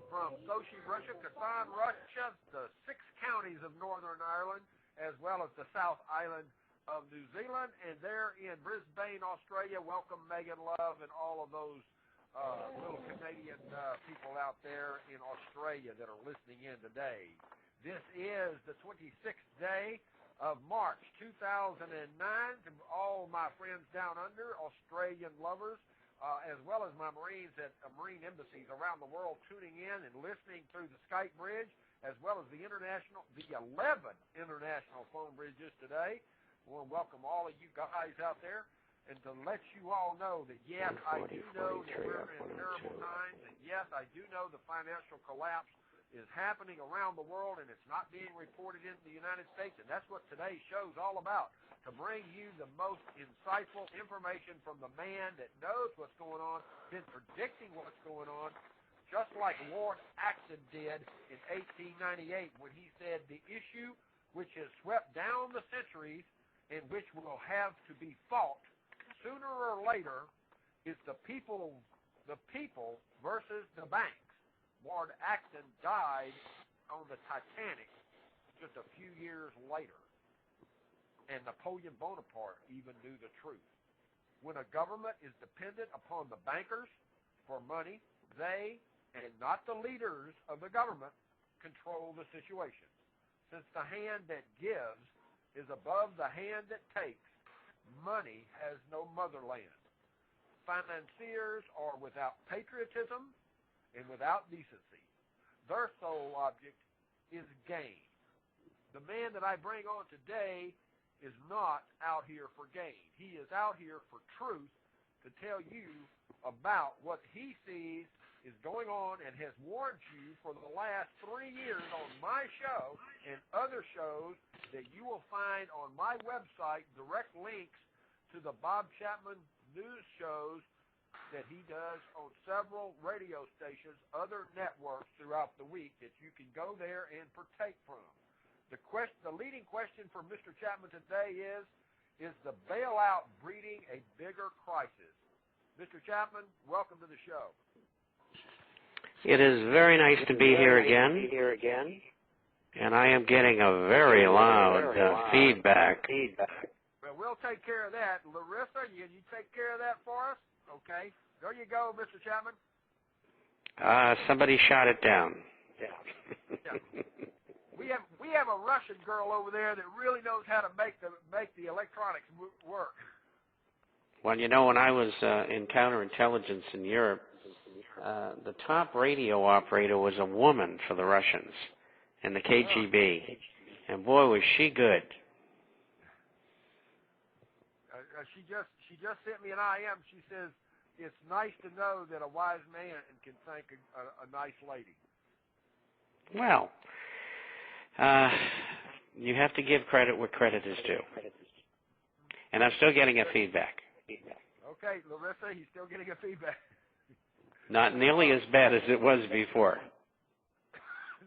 from Sochi, Russia, Kazan, Russia, the 6 counties of Northern Ireland, as well as the South Island of New Zealand, and there in Brisbane, Australia. Welcome, Megan Love, and all of those little Canadian people out there in Australia that are listening in today. This is the 26th day of March 2009. To all my friends down under, Australian lovers, as well as my Marines at Marine embassies around the world tuning in and listening through the Skype bridge, as well as the 11 international phone bridges today. I want to welcome all of you guys out there, and to let you all know that, yes, I do know that we're in terrible times, and yes, I do know the financial collapse is happening around the world, and it's not being reported in the United States, and that's what today's show is all about, to bring you the most insightful information from the man that knows what's going on, been predicting what's going on, just like Lord Acton did in 1898 when he said the issue which has swept down the centuries and which will have to be fought sooner or later is the people versus the banks. Lord Acton died on the Titanic just a few years later, and Napoleon Bonaparte even knew the truth. When a government is dependent upon the bankers for money, they, and not the leaders of the government, control the situation. Since the hand that gives is above the hand that takes, money has no motherland. Financiers are without patriotism and without decency. Their sole object is gain. The man that I bring on today is not out here for gain. He is out here for truth, to tell you about what he sees is going on, and has warned you for the last 3 years on my show and other shows that you will find on my website, direct links to the Bob Chapman news shows that he does on several radio stations, other networks throughout the week that you can go there and partake from. The leading question for Mr. Chapman today is the bailout breeding a bigger crisis? Mr. Chapman, welcome to the show. It is very nice to be here again, and I am getting a very loud feedback. Well, we'll take care of that. Larissa, you take care of that for us? Okay. There you go, Mr. Chapman. Somebody shot it down. Yeah. We have a Russian girl over there that really knows how to make the electronics work. Well, you know, when I was in counterintelligence in Europe, the top radio operator was a woman for the Russians in the KGB, and boy, was she good. She just sent me an IM. She says it's nice to know that a wise man can thank a nice lady. Well, you have to give credit where credit is due, and I'm still getting a feedback. Okay, Larissa, he's still getting a feedback. Not nearly as bad as it was before.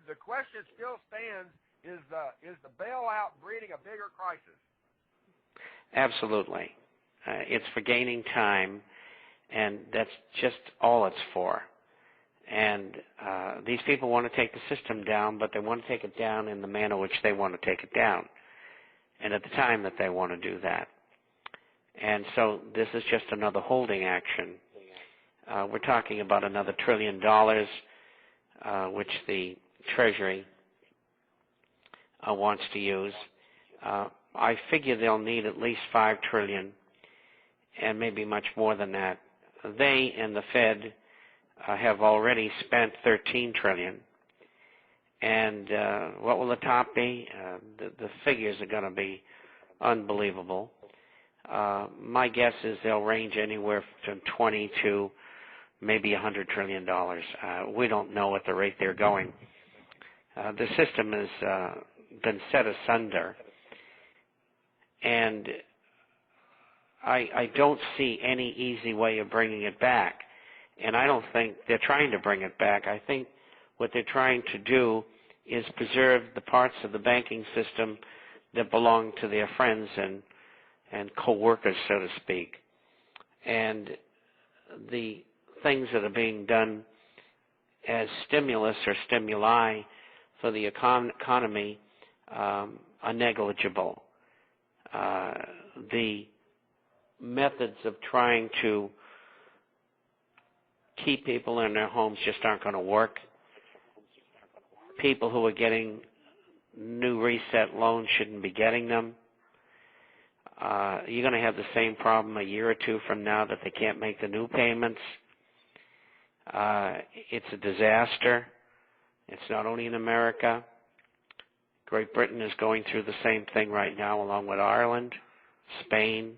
The question still stands, is the bailout breeding a bigger crisis? Absolutely. It's for gaining time, and that's just all it's for. And these people want to take the system down, but they want to take it down in the manner which they want to take it down, and at the time that they want to do that. And so this is just another holding action. We're talking about another $1 trillion, which the Treasury wants to use. I figure they'll need at least $5 trillion, and maybe much more than that. They and the Fed have already spent $13 trillion. And what will the top be? The figures are going to be unbelievable. My guess is they'll range anywhere from 20 to maybe $100 trillion. We don't know at the rate they're going. The system has been set asunder, and I don't see any easy way of bringing it back. And I don't think they're trying to bring it back. I think what they're trying to do is preserve the parts of the banking system that belong to their friends and co-workers, so to speak. And the things that are being done as stimulus or stimuli for the economy are negligible. The methods of trying to keep people in their homes just aren't going to work. People who are getting new reset loans shouldn't be getting them. You're going to have the same problem a year or two from now that they can't make the new payments. It's a disaster. It's not only in America. Great Britain is going through the same thing right now, along with Ireland, Spain,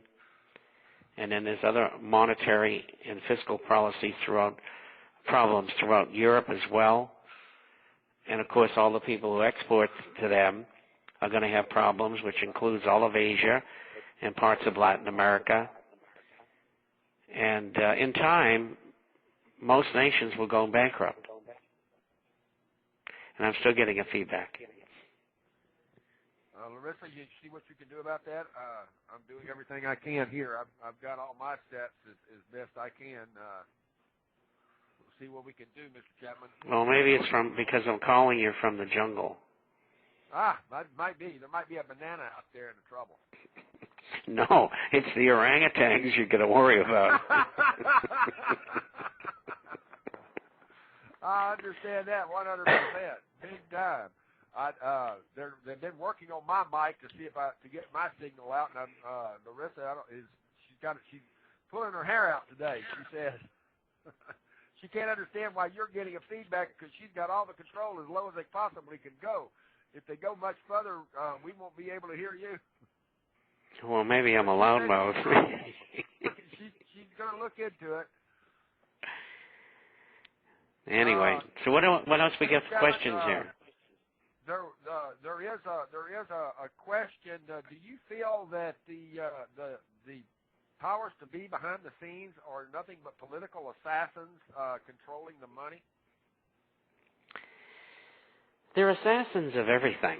and then there's other monetary and fiscal policy problems throughout Europe as well. And of course, all the people who export to them are going to have problems, which includes all of Asia and parts of Latin America. And in time, most nations will go bankrupt. And I'm still getting a feedback. Larissa, you see what you can do about that? I'm doing everything I can here. I've got all my steps as best I can. We'll see what we can do, Mr. Chapman. Well, maybe it's because I'm calling you from the jungle. Might be. There might be a banana out there in the trouble. No, it's the orangutans you're going to worry about. I understand that 100%. Big time. They've been working on my mic to see if to get my signal out, and Larissa she's pulling her hair out today. She says she can't understand why you're getting a feedback because she's got all the control as low as they possibly can go. If they go much further, we won't be able to hear you. Well, maybe I'm a loudmouth. She's going to look into it. Anyway, so what else we got for questions here? There is a question. Do you feel that the powers to be behind the scenes are nothing but political assassins controlling the money? They're assassins of everything.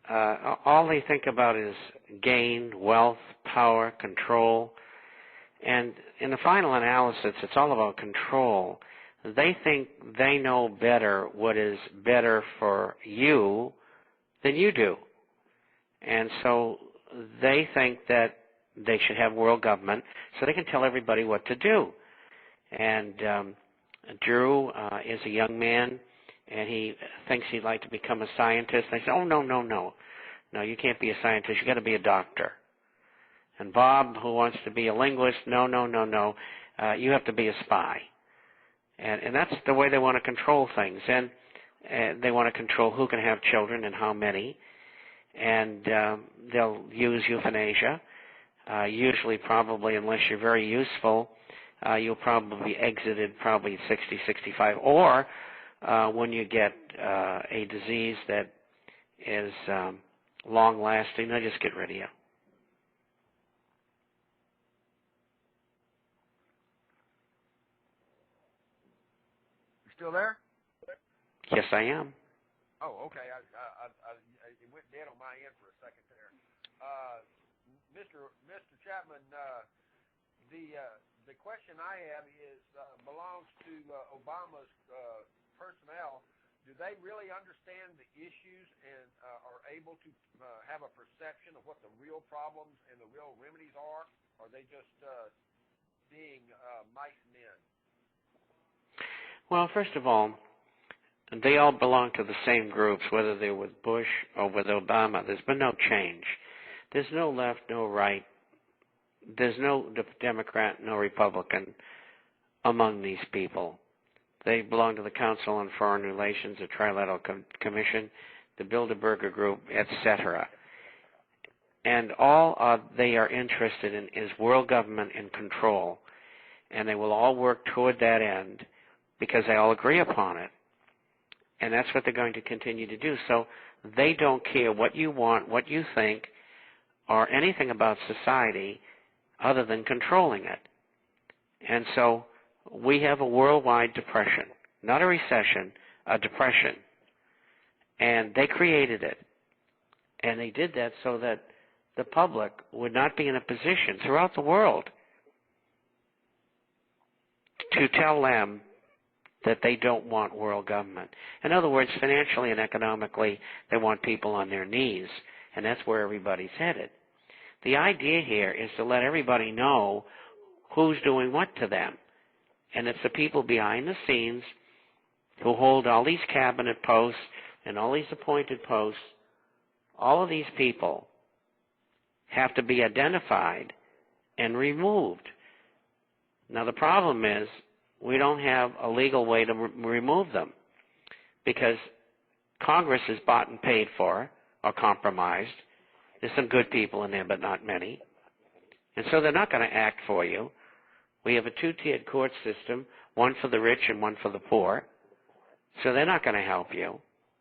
All they think about is gain, wealth, power, control. And in the final analysis, it's all about control. They think they know better what is better for you than you do. And so they think that they should have world government so they can tell everybody what to do. And Drew is a young man, and he thinks he'd like to become a scientist. I said, oh, no. No, you can't be a scientist. You've got to be a doctor. And Bob, who wants to be a linguist, no. You have to be a spy. And that's the way they want to control things. And they want to control who can have children and how many. And they'll use euthanasia. Usually, probably, unless you're very useful, you'll probably be exited probably at 60, 65. Or when you get a disease that is long-lasting, they'll just get rid of you. Still there? Yes, I am. Oh, okay. It went dead on my end for a second there. Mr. Chapman, the question I have is belongs to Obama's personnel. Do they really understand the issues and are able to have a perception of what the real problems and the real remedies are? Or are they just being mice men? Well, first of all, they all belong to the same groups, whether they're with Bush or with Obama. There's been no change. There's no left, no right. There's no Democrat, no Republican among these people. They belong to the Council on Foreign Relations, the Trilateral Commission, the Bilderberger Group, etc. And all they are interested in is world government and control. And they will all work toward that end because they all agree upon it. And that's what they're going to continue to do. So they don't care what you want, what you think, or anything about society other than controlling it. And so we have a worldwide depression, not a recession, a depression. And they created it. And they did that so that the public would not be in a position throughout the world to tell them that they don't want world government. In other words, financially and economically, they want people on their knees, and that's where everybody's headed. The idea here is to let everybody know who's doing what to them, and it's the people behind the scenes who hold all these cabinet posts and all these appointed posts. All of these people have to be identified and removed. Now, the problem is we don't have a legal way to remove them because Congress is bought and paid for or compromised. There's some good people in there, but not many. And so they're not going to act for you. We have a two-tiered court system, one for the rich and one for the poor. So they're not going to help you.